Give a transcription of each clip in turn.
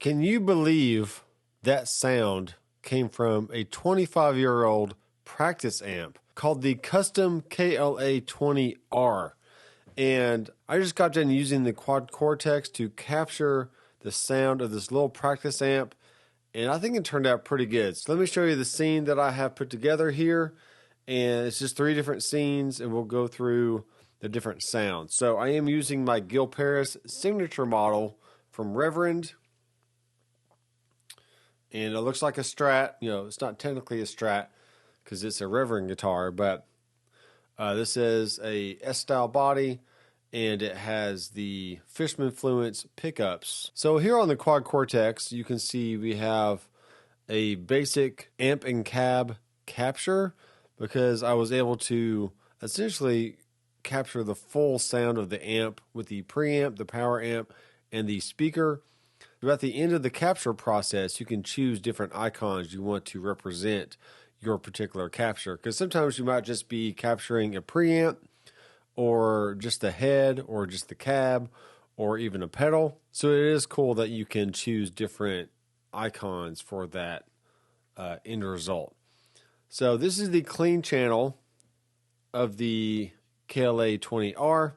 Can you believe that sound came from a 25-year-old practice amp called the Kustom KLA-20R? And I just got done using the quad Cortex to capture the sound of this little practice amp, and I think it turned out pretty good. So let me show you the scene that I have put together here, and it's just 3 different scenes, and we'll go through the different sounds. So I am using my Gil Paris signature model from Reverend, and it looks like a Strat. You know, it's not technically a Strat because it's a Reverend guitar, but this is a S-style body, and it has the Fishman Fluence pickups. So here on the Quad Cortex, you can see we have a basic amp and cab capture because I was able to essentially capture the full sound of the amp with the preamp, the power amp, and the speaker. So at the end of the capture process, you can choose different icons you want to represent your particular capture, because sometimes you might just be capturing a preamp or just the head or just the cab or even a pedal. So it is cool that you can choose different icons for that end result. So this is the clean channel of the KLA-20R,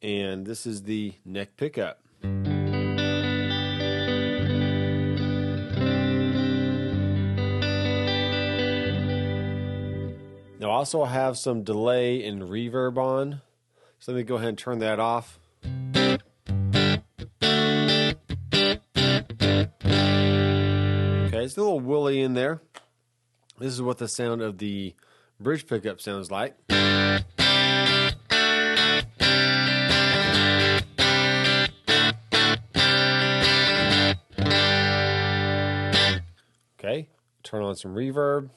and this is the neck pickup. Now I also have some delay and reverb on, so let me go ahead and turn that off. Okay, it's a little woolly in there. This is what the sound of the bridge pickup sounds like. Okay, turn on some reverb.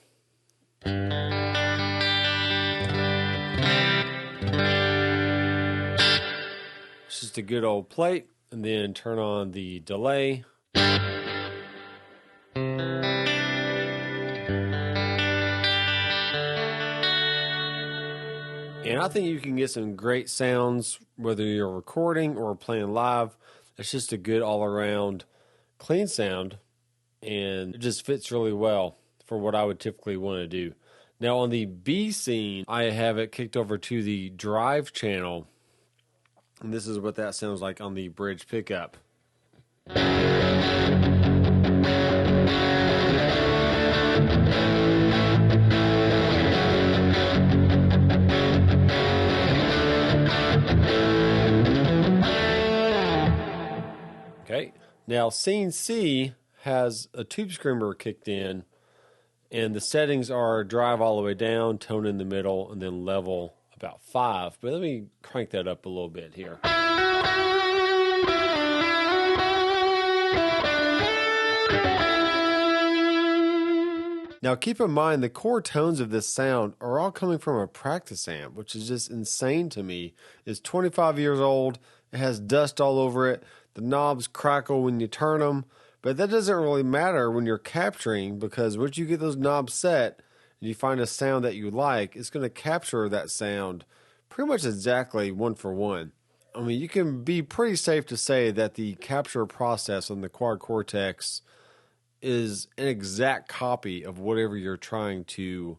It's just a good old plate, and then turn on the delay. And I think you can get some great sounds whether you're recording or playing live. It's just a good all-around clean sound, and it just fits really well for what I would typically want to do. Now on the B scene, I have it kicked over to the drive channel, and this is what that sounds like on the bridge pickup. Okay, now scene C has a tube screamer kicked in, and the settings are drive all the way down, tone in the middle, and then level about 5. But let me crank that up a little bit here. Now keep in mind the core tones of this sound are all coming from a practice amp, which is just insane to me. It's 25 years old, it has dust all over it, the knobs crackle when you turn them, but that doesn't really matter when you're capturing, because once you get those knobs set and you find a sound that you like, it's going to capture that sound pretty much exactly one for one. I mean, you can be pretty safe to say that the capture process on the Quad Cortex is an exact copy of whatever you're trying to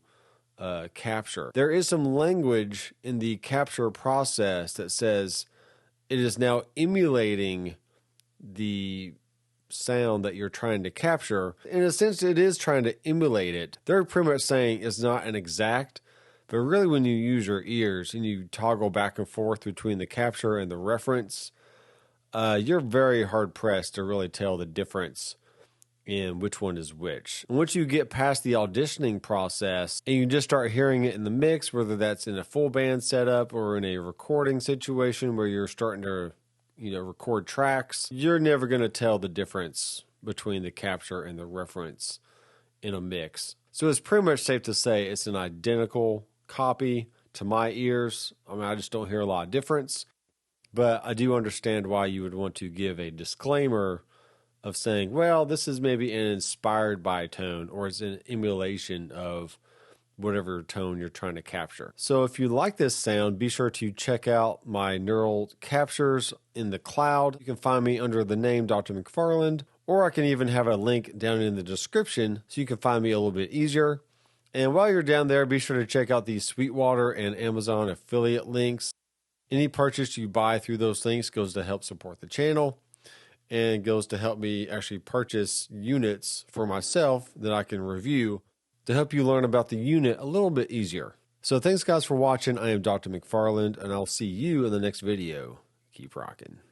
capture. There is some language in the capture process that says it is now emulating the sound that you're trying to capture. In a sense, it is trying to emulate it. They're pretty much saying it's not an exact, but really when you use your ears and you toggle back and forth between the capture and the reference, you're very hard pressed to really tell the difference in which one is which. And once you get past the auditioning process and you just start hearing it in the mix, whether that's in a full band setup or in a recording situation where you're starting to record tracks, you're never going to tell the difference between the capture and the reference in a mix. So it's pretty much safe to say it's an identical copy to my ears. I mean, I just don't hear a lot of difference, but I do understand why you would want to give a disclaimer of saying, well, this is maybe an inspired by tone, or it's an emulation of whatever tone you're trying to capture. So if you like this sound, be sure to check out my neural captures in the cloud. You can find me under the name Dr. Mcfarland, or I can even have a link down in the description so you can find me a little bit easier. And while you're down there, be sure to check out the Sweetwater and Amazon affiliate links. Any purchase you buy through those links goes to help support the channel and goes to help me actually purchase units for myself that I can review to help you learn about the unit a little bit easier. So thanks guys for watching. I am Dr. Mcfarland, and I'll see you in the next video. Keep rocking.